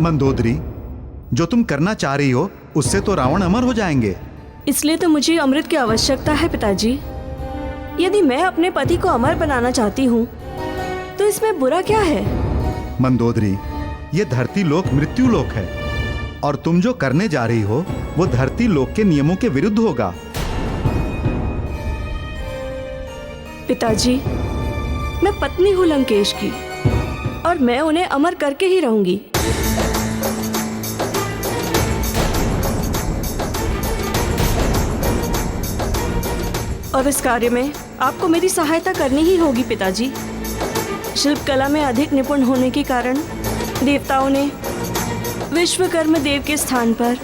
मंदोदरी, जो तुम करना चाह रही हो उससे तो रावण अमर हो जाएंगे। इसलिए तो मुझे अमृत की आवश्यकता है पिताजी। यदि मैं अपने पति को अमर बनाना चाहती हूँ तो इसमें बुरा क्या है? मंदोदरी, ये धरती लोक मृत्यु लोक है और तुम जो करने जा रही हो वो धरती लोक के नियमों के विरुद्ध होगा। पिताजी, मैं पत्नी हूँ लंकेश की और मैं उन्हें अमर करके ही रहूंगी। और इस कार्य में आपको मेरी सहायता करनी ही होगी पिताजी। शिल्पकला में अधिक निपुण होने के कारण देवताओं ने विश्वकर्मा देव के स्थान पर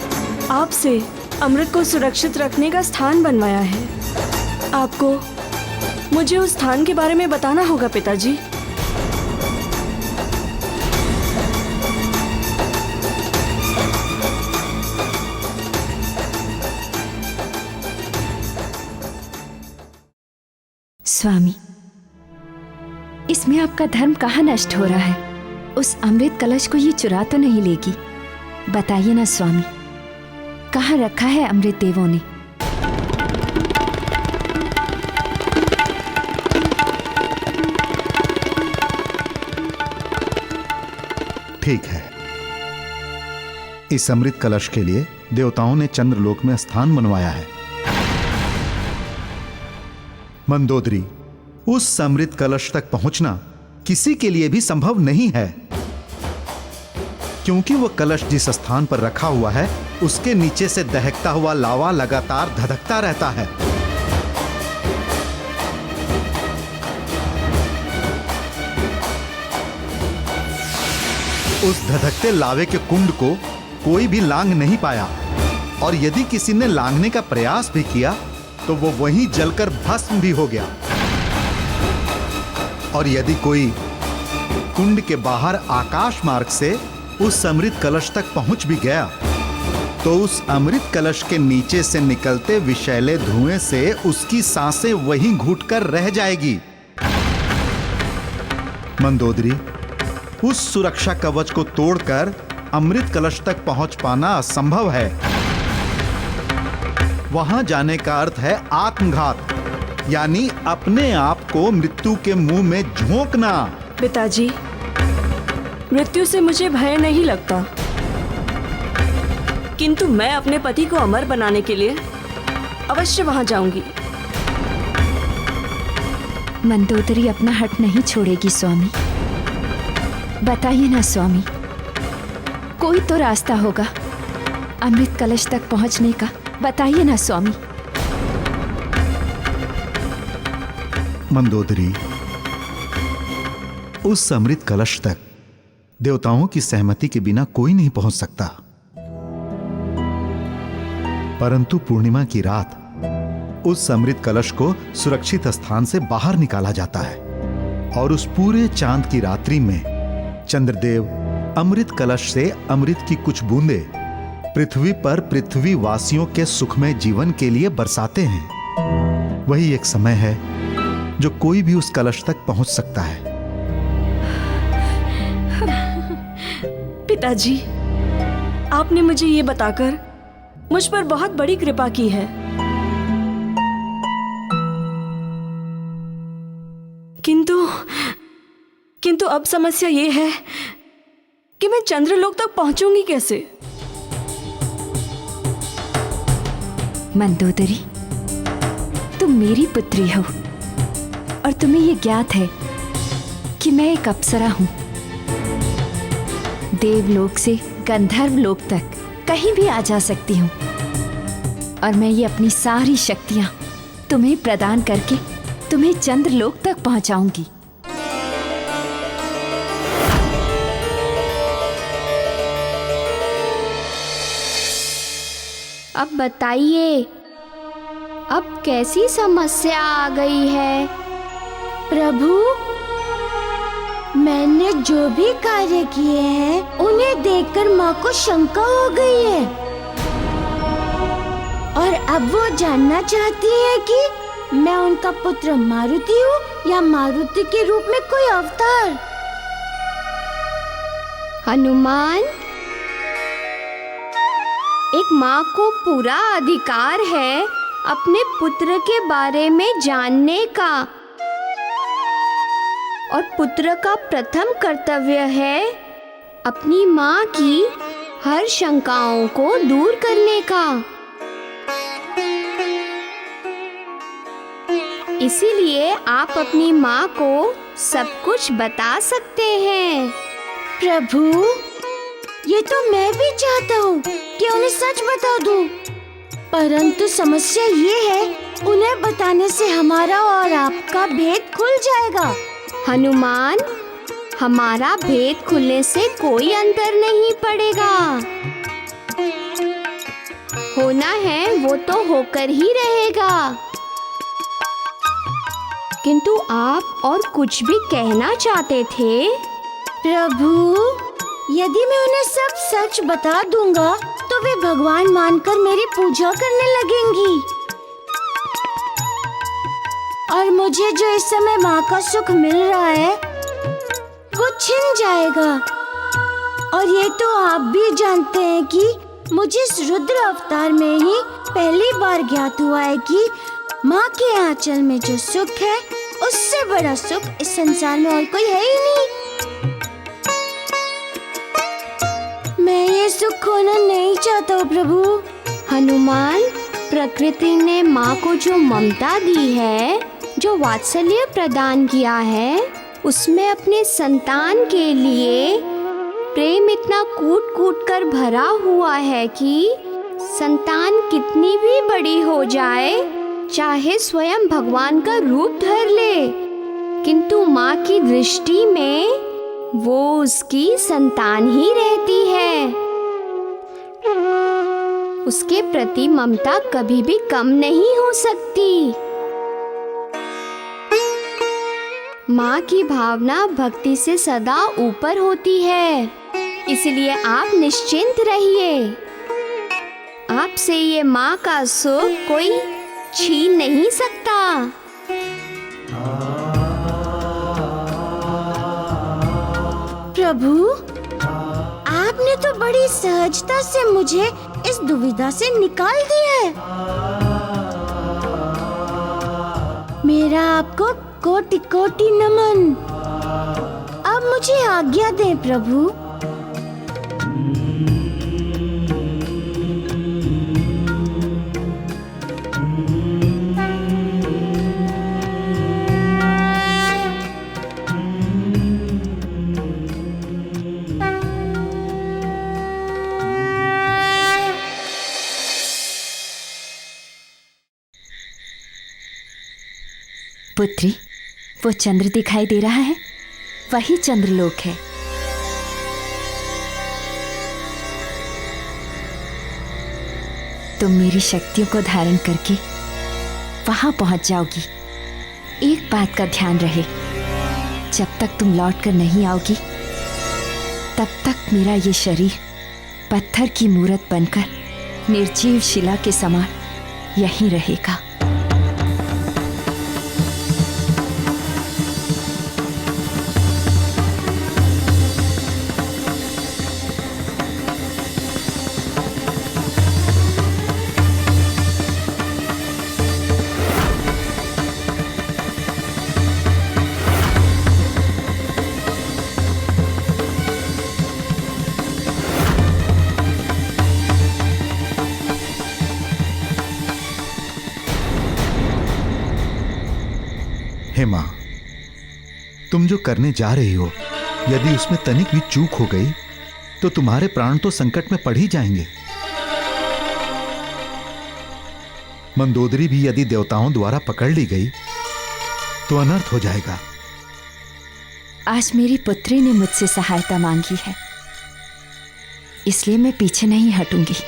आपसे अमृत को सुरक्षित रखने का स्थान बनवाया है। आपको मुझे उस स्थान के बारे में बताना होगा पिताजी। स्वामी, इसमें आपका धर्म कहाँ नष्ट हो रहा है? उस अमृत कलश को ये चुरा तो नहीं लेगी? बताइए ना स्वामी, कहाँ रखा है अमृत देवों ने? ठीक है, इस अमृत कलश के लिए देवताओं ने चंद्रलोक में स्थान बनवाया है। मंदोदरी, उस अमृत कलश तक पहुंचना किसी के लिए भी संभव नहीं है, क्योंकि वह कलश जिस स्थान पर रखा हुआ है उसके नीचे से दहकता हुआ लावा लगातार धधकता रहता है। उस धधकते लावे के कुंड को कोई भी लांघ नहीं पाया और यदि किसी ने लांघने का प्रयास भी किया तो वो वहीं जलकर भस्म भी हो गया। और यदि कोई कुंड के बाहर आकाश मार्ग से उस अमृत कलश तक पहुंच भी गया तो उस अमृत कलश के नीचे से निकलते विषैले धुएं से उसकी सांसें वहीं घुटकर रह जाएगी। मंदोदरी, उस सुरक्षा कवच को तोड़कर अमृत कलश तक पहुंच पाना असंभव है। वहां जाने का अर्थ है आत्मघात, यानी अपने आप को मृत्यु के मुंह में झोंकना। पिताजी, मृत्यु से मुझे भय नहीं लगता, किंतु मैं अपने पति को अमर बनाने के लिए अवश्य वहां जाऊंगी। मंदोदरी अपना हट नहीं छोड़ेगी स्वामी। बताइए ना स्वामी, कोई तो रास्ता होगा अमृत कलश तक पहुंचने का। बताइए ना स्वामी। मंदोदरी, उस अमृत कलश तक देवताओं की सहमति के बिना कोई नहीं पहुंच सकता, परंतु पूर्णिमा की रात उस अमृत कलश को सुरक्षित स्थान से बाहर निकाला जाता है और उस पूरे चांद की रात्रि में चंद्रदेव अमृत कलश से अमृत की कुछ बूंदें पृथ्वी पर पृथ्वी वासियों के सुखमय जीवन के लिए बरसाते हैं। वही एक समय है जो कोई भी उस कलश तक पहुंच सकता है। पिताजी, आपने मुझे ये बताकर मुझ पर बहुत बड़ी कृपा की है, किंतु अब समस्या ये है कि मैं चंद्रलोक तक पहुंचूंगी कैसे? मंदोदरी, तुम मेरी पुत्री हो और तुम्हें ये ज्ञात है कि मैं एक अप्सरा हूं। देवलोक से गंधर्व लोक तक कहीं भी आ जा सकती हूं और मैं ये अपनी सारी शक्तियां तुम्हें प्रदान करके तुम्हें चंद्रलोक तक पहुंचाऊंगी। अब बताइए, अब कैसी समस्या आ गई है? प्रभु, मैंने जो भी कार्य किए हैं उन्हें देखकर माँ को शंका हो गई है और अब वो जानना चाहती है कि मैं उनका पुत्र मारुति हूँ या मारुति के रूप में कोई अवतार। हनुमान, एक माँ को पूरा अधिकार है अपने पुत्र के बारे में जानने का, और पुत्र का प्रथम कर्तव्य है अपनी माँ की हर शंकाओं को दूर करने का। इसीलिए आप अपनी माँ को सब कुछ बता सकते हैं। प्रभु, ये तो मैं भी चाहता हूँ कि उन्हें सच बता दूँ, परंतु समस्या ये है उन्हें बताने से हमारा और आपका भेद खुल जाएगा। हनुमान, हमारा भेद खुलने से कोई अंतर नहीं पड़ेगा। होना है वो तो होकर ही रहेगा। किंतु आप और कुछ भी कहना चाहते थे। प्रभु, यदि मैं उन्हें सब सच बता दूंगा तो वे भगवान मानकर मेरी पूजा करने लगेंगी, और मुझे जो इस समय माँ का सुख मिल रहा है वो छिन जाएगा। और ये तो आप भी जानते हैं कि मुझे इस रुद्र अवतार में ही पहली बार ज्ञात हुआ है कि माँ के आंचल में जो सुख है उससे बड़ा सुख इस संसार में और कोई है ही नहीं। मैं ये सुख खोना नहीं चाहता हूँ प्रभु। हनुमान, प्रकृति ने माँ को जो ममता दी है, जो वात्सल्य प्रदान किया है, उसमें अपने संतान के लिए प्रेम इतना कूट कूट कर भरा हुआ है कि संतान कितनी भी बड़ी हो जाए, चाहे स्वयं भगवान का रूप धर ले, किंतु माँ की दृष्टि में वो उसकी संतान ही रहती है। उसके प्रति ममता कभी भी कम नहीं हो सकती। माँ की भावना भक्ति से सदा ऊपर होती है, इसलिए आप निश्चिंत रहिए। आपसे ये माँ का सुख कोई छीन नहीं सकता। प्रभु, आपने तो बड़ी सहजता से मुझे इस दुविधा से निकाल दिया है। मेरा आपको कोटि कोटि नमन। अब मुझे आज्ञा दें प्रभु। पुत्री, वो चंद्र दिखाई दे रहा है, वही चंद्रलोक है। तुम मेरी शक्तियों को धारण करके वहां पहुंच जाओगी। एक बात का ध्यान रहे, जब तक तुम लौट कर नहीं आओगी तब तक मेरा ये शरीर पत्थर की मूरत बनकर निर्जीव शिला के समान यहीं रहेगा। हे मां, तुम जो करने जा रही हो, यदि उसमें तनिक भी चूक हो गई तो तुम्हारे प्राण तो संकट में पड़ ही जाएंगे। मंदोदरी भी यदि देवताओं द्वारा पकड़ ली गई तो अनर्थ हो जाएगा। आज मेरी पुत्री ने मुझसे सहायता मांगी है, इसलिए मैं पीछे नहीं हटूंगी।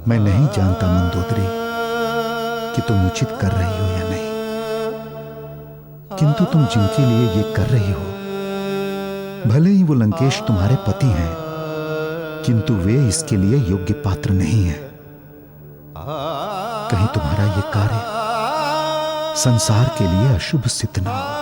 मैं नहीं जानता मंदोदरी कि तुम उचित कर रही हो या नहीं, किंतु तुम जिनके लिए ये कर रही हो, भले ही वो लंकेश तुम्हारे पति हैं, किंतु वे इसके लिए योग्य पात्र नहीं हैं। कहीं तुम्हारा ये कार्य संसार के लिए अशुभ सिद्ध ना हो।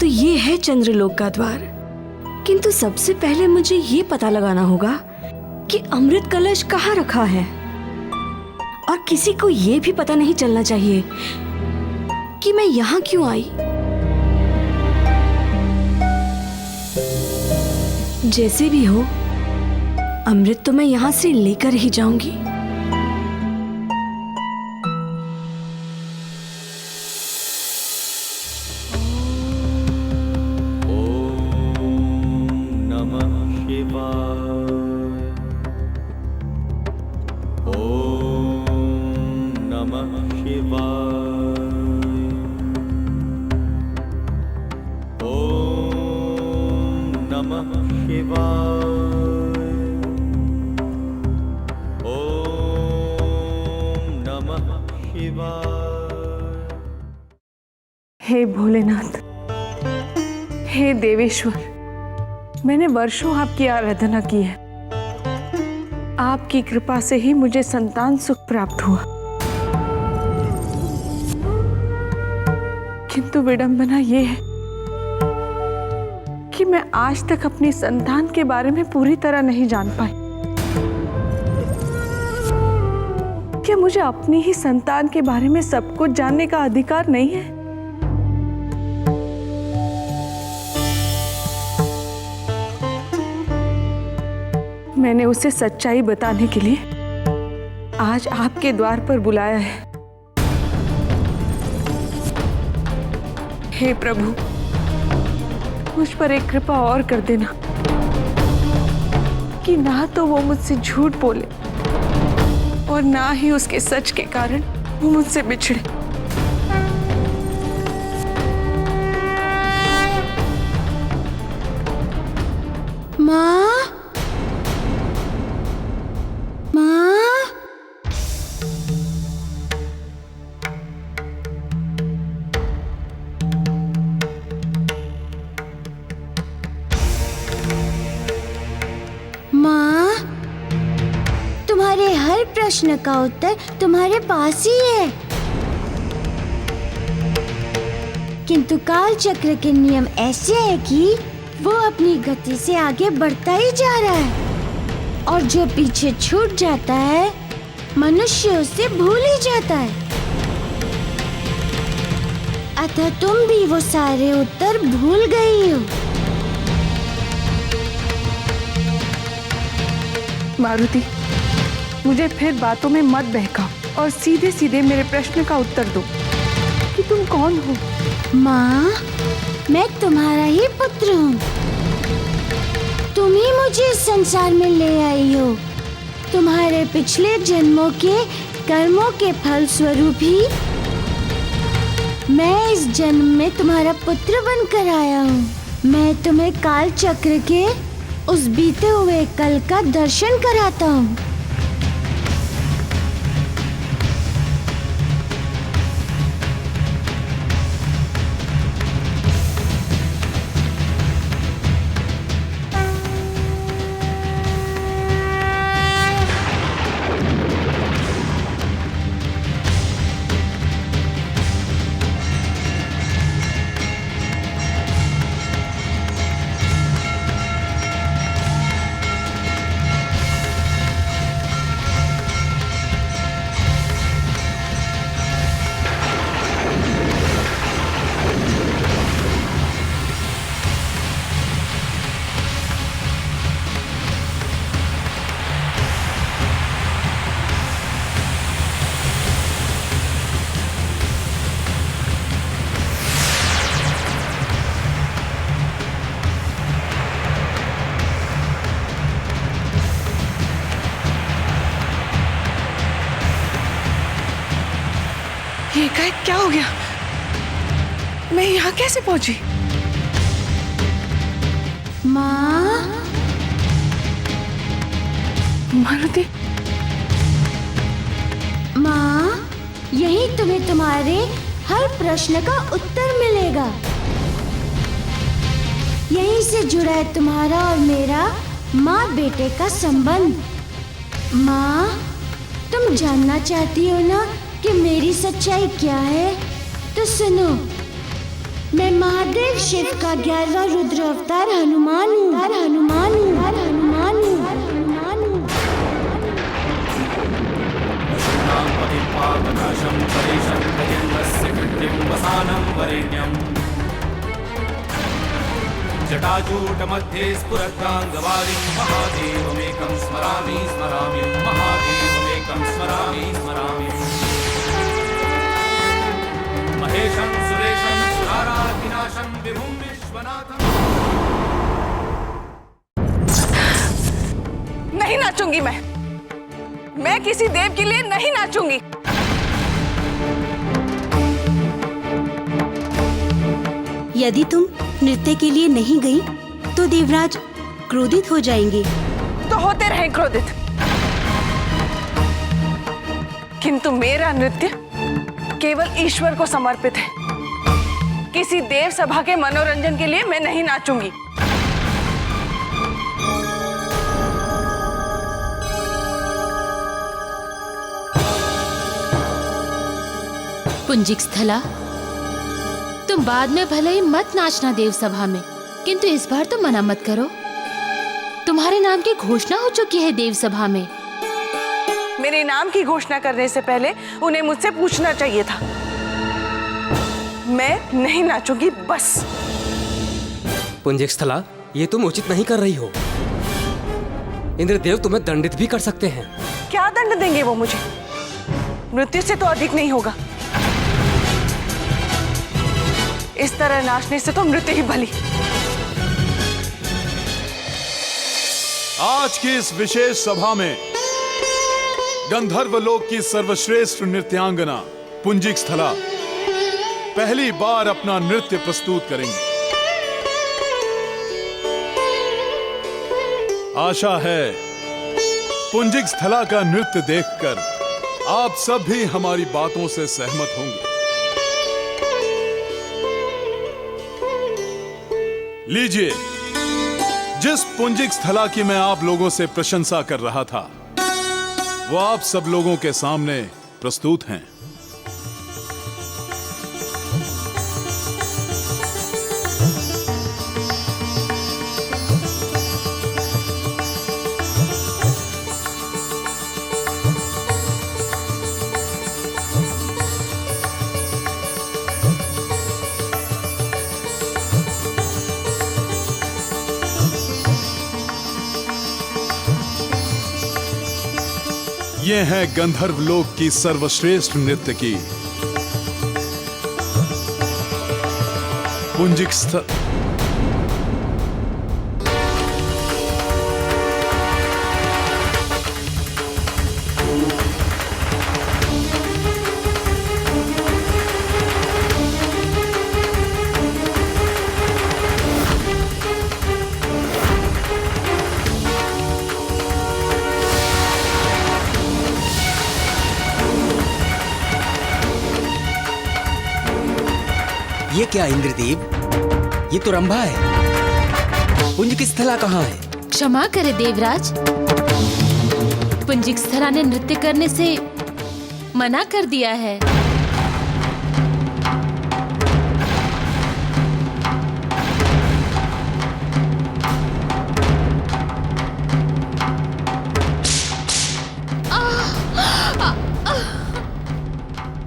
तो ये है चंद्रलोक का द्वार, किंतु सबसे पहले मुझे ये पता लगाना होगा कि अमृत कलश कहाँ रखा है, और किसी को ये भी पता नहीं चलना चाहिए कि मैं यहाँ क्यों आई। जैसे भी हो, अमृत तो मैं यहाँ से लेकर ही जाऊंगी। हे भोलेनाथ, हे देवेश्वर, मैंने वर्षों आपकी आराधना की है। आपकी कृपा से ही मुझे संतान सुख प्राप्त हुआ, किंतु विडंबना ये है कि मैं आज तक अपनी संतान के बारे में पूरी तरह नहीं जान पाई। क्या मुझे अपनी ही संतान के बारे में सब कुछ जानने का अधिकार नहीं है? मैंने उसे सच्चाई बताने के लिए आज आपके द्वार पर बुलाया है। हे प्रभु, मुझ पर एक कृपा और कर देना कि ना तो वो मुझसे झूठ बोले और ना ही उसके सच के कारण वो मुझसे बिछड़े। माँ, तुम्हारे हर प्रश्न का उत्तर तुम्हारे पास ही है, किंतु काल चक्र के नियम ऐसे है कि वो अपनी गति से आगे बढ़ता ही जा रहा है, और जो पीछे छूट जाता है मनुष्य उसे भूल ही जाता है। अतः तुम भी वो सारे उत्तर भूल गई हो। मारुति, मुझे फिर बातों में मत बहकाओ और सीधे सीधे मेरे प्रश्न का उत्तर दो कि तुम कौन हो। माँ, मैं तुम्हारा ही पुत्र हूँ। तुम ही मुझे इस संसार में ले आई हो। तुम्हारे पिछले जन्मों के कर्मों के फल स्वरूप ही मैं इस जन्म में तुम्हारा पुत्र बनकर आया हूँ। मैं तुम्हें काल चक्र के उस बीते हुए कल का दर्शन कराता हूँ। ये एकाएक क्या हो गया? मैं यहाँ कैसे पहुंची? माँ, मारुति, माँ, यही तुम्हें तुम्हारे हर प्रश्न का उत्तर मिलेगा। यहीं से जुड़ा है तुम्हारा और मेरा माँ बेटे का संबंध। माँ, तुम जानना चाहती हो ना कि मेरी सच्चाई क्या है? तो सुनो, मैं महादेव शिव का 11वां रुद्र अवतार हनुमान हूँ। हनुमान हूँ। हनुमान हूँ। हनुमान हूँ। जटाजूटमध्ये स्फुरद्राङ्गवारिं महादेवमेकं स्मरामि स्मरामि महादेवमेकं स्मरामि स्मरामि महेशं सुरेशं सुराराधिनाशं विभुं विश्वनाथं। नहीं नाचूंगी मैं किसी देव के लिए नहीं नाचूंगी। यदि तुम नृत्य के लिए नहीं गई तो देवराज क्रोधित हो जाएंगे। तो होते रहे क्रोधित, किंतु मेरा नृत्य केवल ईश्वर को समर्पित है। किसी देव सभा के मनोरंजन के लिए मैं नहीं नाचूंगी। पुंजिक स्थला, तुम बाद में भले ही मत नाचना देव सभा में, किंतु इस बार तो मना मत करो। तुम्हारे नाम की घोषणा हो चुकी है देव सभा में। मेरे नाम की घोषणा करने से पहले उन्हें मुझसे पूछना चाहिए था। मैं नहीं नाचूंगी बस। पुंजिक स्थला, ये तुम उचित नहीं कर रही हो। इंद्रदेव तुम्हें दंडित भी कर सकते हैं। क्या दंड देंगे वो मुझे? मृत्यु से तो अधिक नहीं होगा। इस तरह नाचने से तो मृत्यु ही भली। आज की इस विशेष सभा में गंधर्व लोक की सर्वश्रेष्ठ नृत्यांगना पुंजिक स्थला पहली बार अपना नृत्य प्रस्तुत करेंगी। आशा है पुंजिक स्थला का नृत्य देखकर आप सब भी हमारी बातों से सहमत होंगे। लीजिए, जिस पुंजिक स्थला की मैं आप लोगों से प्रशंसा कर रहा था, वो आप सब लोगों के सामने प्रस्तुत हैं। ये है गंधर्व लोक की सर्वश्रेष्ठ नृत्य की पुंजिक स्थल। ये क्या इंद्रदेव, ये तो रंभा है। पुंजिक स्थला कहाँ है? क्षमा करे देवराज, पुंजिक स्थला ने नृत्य करने से मना कर दिया है।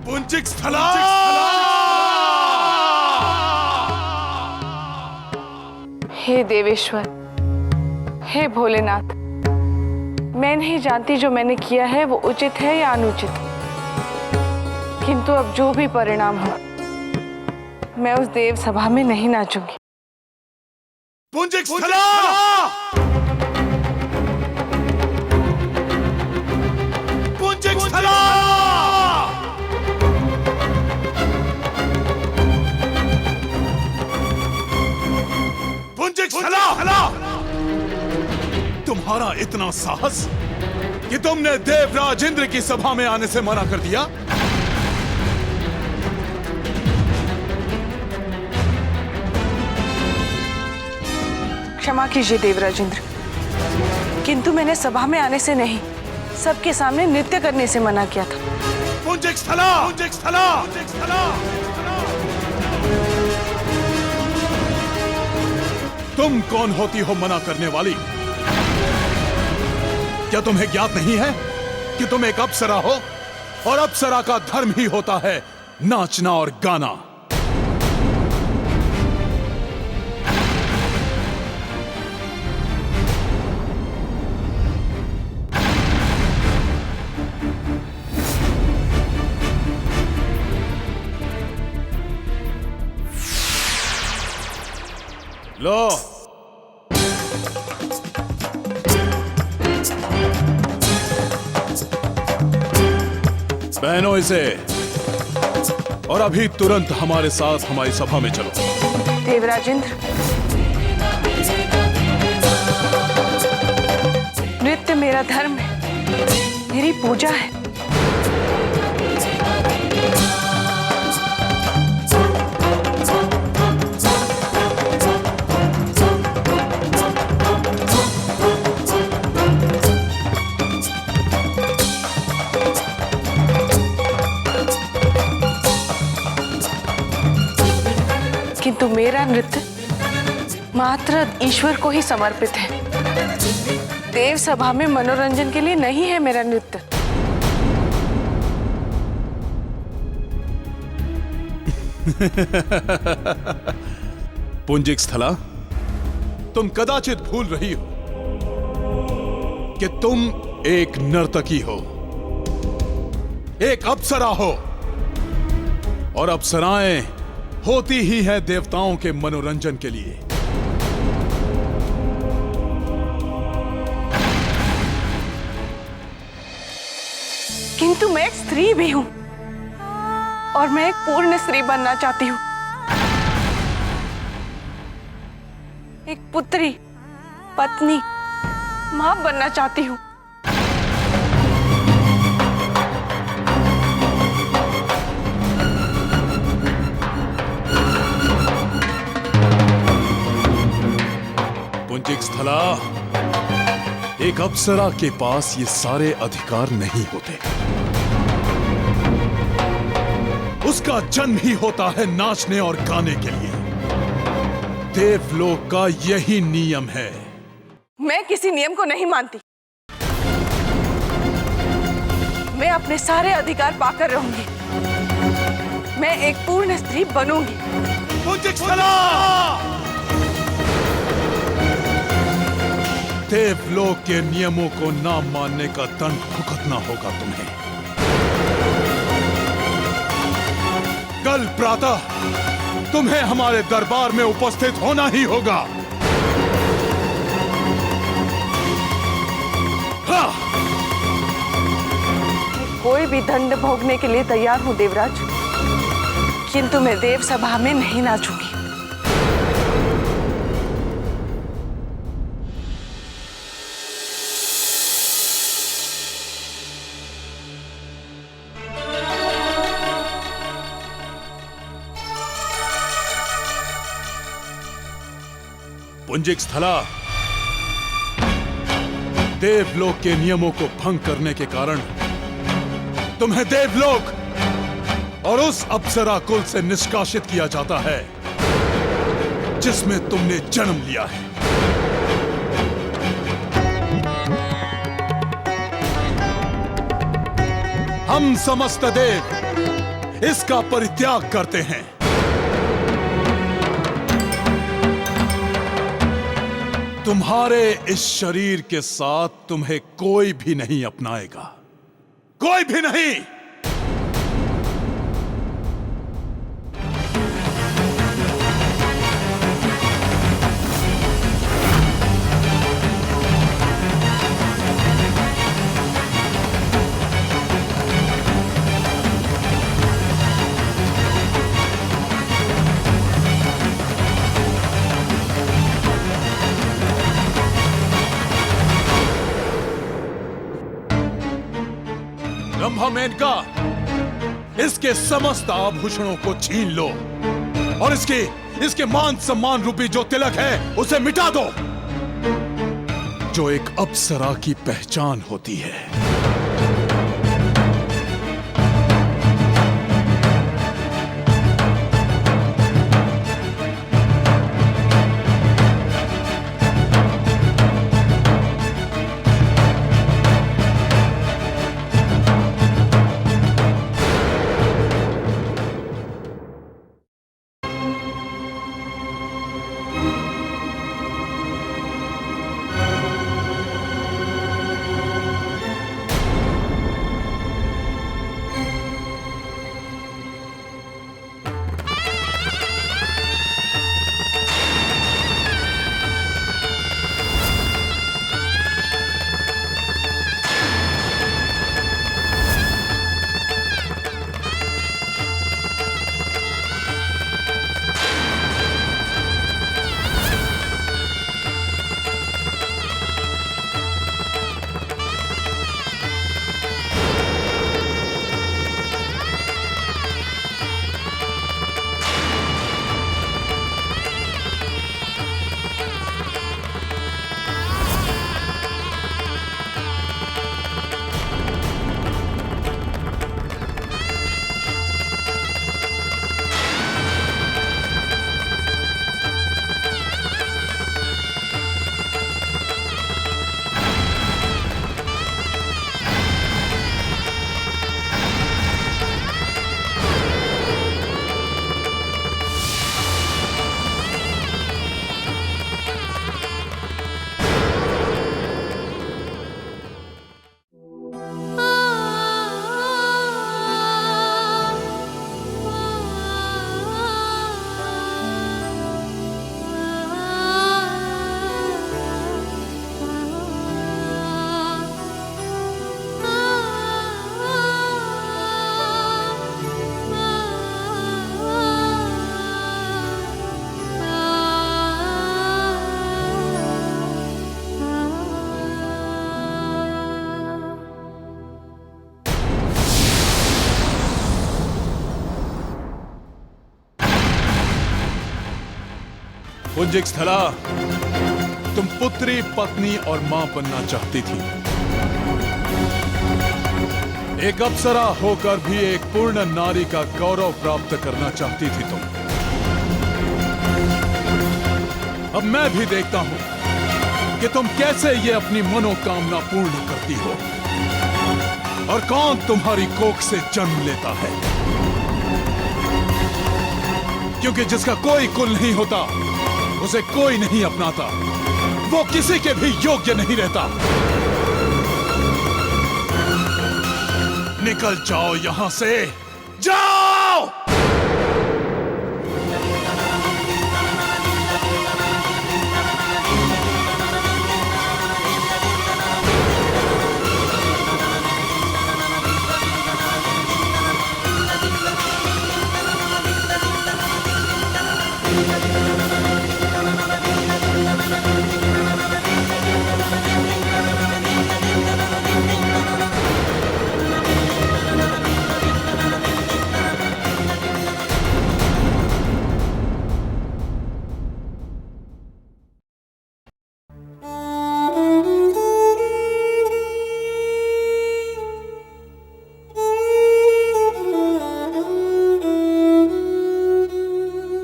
पुंजिक स्थला! हे देवेश्वर, हे भोलेनाथ, मैं नहीं जानती जो मैंने किया है वो उचित है या अनुचित, किंतु अब जो भी परिणाम हो, मैं उस देव सभा में नहीं नाचूंगी। पुंजिक स्थला! पुंजिक स्थला! तुम्हारा इतना साहस कि तुमने देवराज इंद्र की सभा में आने से मना कर दिया? क्षमा कीजिए देवराज इंद्र, किंतु मैंने सभा में आने से नहीं, सबके सामने नृत्य करने से मना किया था। पुंजिकस्थला! पुंजिकस्थला! पुंजिकस्थला! तुम कौन होती हो मना करने वाली? क्या तुम्हें ज्ञात नहीं है कि तुम एक अप्सरा हो और अप्सरा का धर्म ही होता है नाचना और गाना? लो, पहनो इसे और अभी तुरंत हमारे साथ हमारी सभा में चलो। देवराज इंद्र, नृत्य मेरा धर्म है, मेरी पूजा है। किंतु मेरा नृत्य मात्र ईश्वर को ही समर्पित है। देव सभा में मनोरंजन के लिए नहीं है मेरा नृत्य। पुंजिकस्थला, तुम कदाचित भूल रही हो कि तुम एक नर्तकी हो, एक अप्सरा हो, और अप्सराएं होती ही है देवताओं के मनोरंजन के लिए। किंतु मैं एक स्त्री भी हूं और मैं एक पूर्ण स्त्री बनना चाहती हूं, एक पुत्री, पत्नी, मां बनना चाहती हूं। पुंजिकस्थला, एक अप्सरा के पास ये सारे अधिकार नहीं होते। उसका जन्म ही होता है नाचने और गाने के लिए। देवलोक का यही नियम है। मैं किसी नियम को नहीं मानती। मैं अपने सारे अधिकार पाकर रहूंगी। मैं एक पूर्ण स्त्री बनूंगी। पुंजिकस्थला! देवलोक के नियमों को ना मानने का दंड भुगतना होगा तुम्हें। कल प्रातः तुम्हें हमारे दरबार में उपस्थित होना ही होगा। हाँ। कोई भी दंड भोगने के लिए तैयार हूं देवराज, किंतु मैं देव सभा में नहीं नाचूंगी। पुंजिकस्थला, देवलोक के नियमों को भंग करने के कारण तुम्हें देवलोक और उस अप्सरा कुल से निष्कासित किया जाता है जिसमें तुमने जन्म लिया है। हम समस्त देव इसका परित्याग करते हैं। तुम्हारे इस शरीर के साथ तुम्हें कोई भी नहीं अपनाएगा, कोई भी नहीं। मेनका, इसके समस्त आभूषणों को छीन लो और इसके मान सम्मान रूपी जो तिलक है उसे मिटा दो, जो एक अप्सरा की पहचान होती है। पुंजिकस्थला, तुम पुत्री, पत्नी और मां बनना चाहती थी। एक अप्सरा होकर भी एक पूर्ण नारी का गौरव प्राप्त करना चाहती थी तुम। अब मैं भी देखता हूं कि तुम कैसे ये अपनी मनोकामना पूर्ण करती हो और कौन तुम्हारी कोख से जन्म लेता है, क्योंकि जिसका कोई कुल नहीं होता उसे कोई नहीं अपनाता, वो किसी के भी योग्य नहीं रहता। निकल जाओ यहां से, जाओ!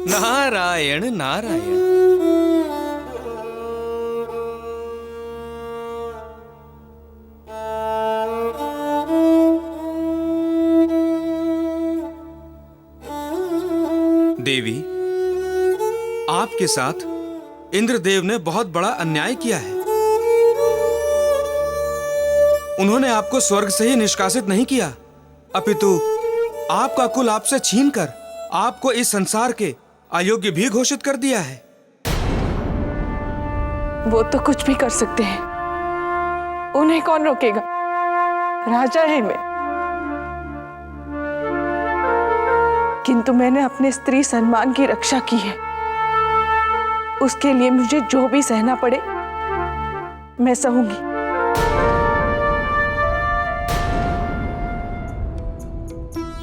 नारायण नारायण। देवी, आपके साथ इंद्रदेव ने बहुत बड़ा अन्याय किया है। उन्होंने आपको स्वर्ग से ही निष्कासित नहीं किया, अपितु आपका कुल आपसे छीनकर आपको इस संसार के अयोग्य भी घोषित कर दिया है। वो तो कुछ भी कर सकते हैं, उन्हें कौन रोकेगा? राजा है मैं। किंतु मैंने अपने स्त्री सम्मान की रक्षा की है, उसके लिए मुझे जो भी सहना पड़े मैं सहूंगी।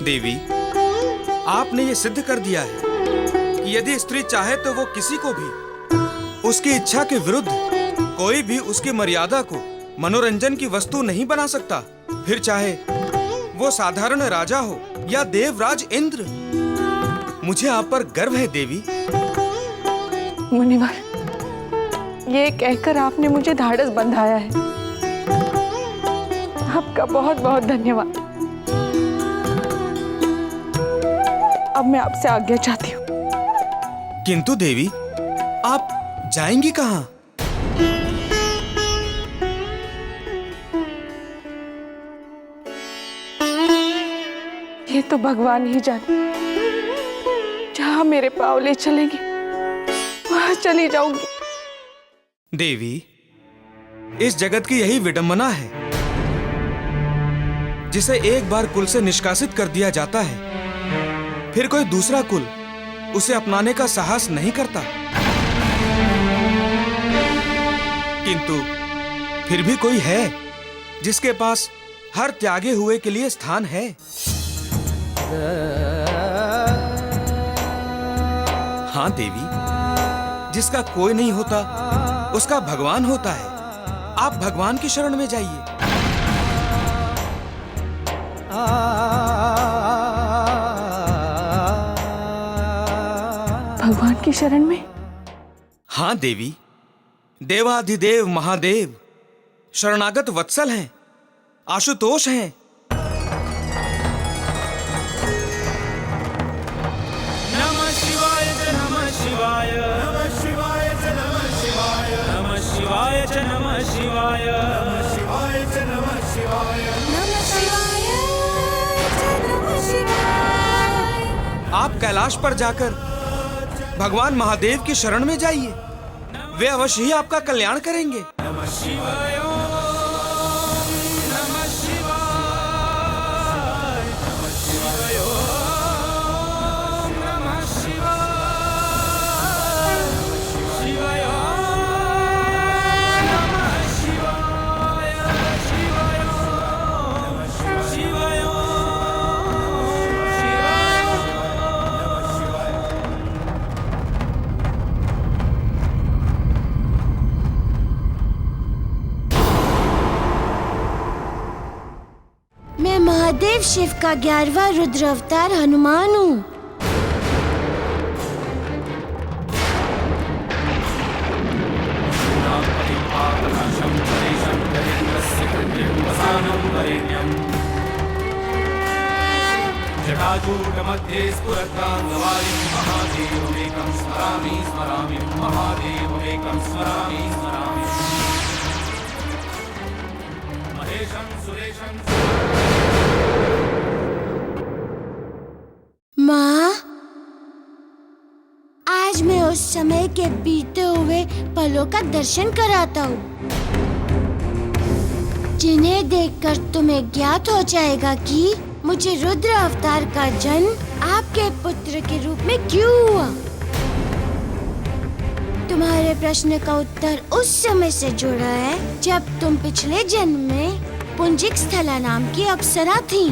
देवी, आपने ये सिद्ध कर दिया है कि यदि स्त्री चाहे तो वो किसी को भी उसकी इच्छा के विरुद्ध कोई भी उसकी मर्यादा को मनोरंजन की वस्तु नहीं बना सकता, फिर चाहे वो साधारण राजा हो या देवराज इंद्र। मुझे आप पर गर्व है देवी। मुनिवर, ये कहकर आपने मुझे ढाढ़स बंधाया है। आपका बहुत बहुत धन्यवाद। अब मैं आपसे आज्ञा चाहती हूँ। किंतु देवी, आप जाएंगी कहाँ? ये तो भगवान ही जाने। जहाँ मेरे पाँव ले चलेंगे वहाँ चली जाऊंगी। देवी, इस जगत की यही विडंबना है, जिसे एक बार कुल से निष्कासित कर दिया जाता है, फिर कोई दूसरा कुल उसे अपनाने का साहस नहीं करता। किंतु फिर भी कोई है जिसके पास हर त्यागे हुए के लिए स्थान है। हाँ देवी, जिसका कोई नहीं होता उसका भगवान होता है। आप भगवान की शरण में जाइए। भगवान की शरण में? हाँ देवी, देवाधिदेव महादेव शरणागत वत्सल हैं, आशुतोष हैं। नमः शिवाय च नमः शिवाय, नमः शिवाय च नमः शिवाय, नमः शिवाय च नमः शिवाय, नमः शिवाय च नमः शिवाय, नमः शिवाय च नमः शिवाय। आप कैलाश पर जाकर भगवान महादेव की शरण में जाइए, वे अवश्य ही आपका कल्याण करेंगे। नमः शिवाय, नमः शिवाय, नमः शिवाय, नमः शिवाय, शिवाय, नमः शिवाय, शिवाय, नमः शिवाय, मैं महादेव शिव का 11वां रुद्र अवतार हनुमान हूँ। जटाजूटमध्ये स्फुरद्गाङ्गवारिं महादेवमेकं स्मरामि स्मरामि, महादेवमेकं स्मरामि स्मरामि, महेशं सुरेशं। माँ, आज मैं उस समय के बीते हुए पलों का दर्शन कराता हूँ, जिन्हें देखकर तुम्हें ज्ञात हो जाएगा कि मुझे रुद्र अवतार का जन्म आपके पुत्र के रूप में क्यों हुआ। तुम्हारे प्रश्न का उत्तर उस समय से जुड़ा है जब तुम पिछले जन्म में पुंजिक स्थला नाम की अप्सरा थी।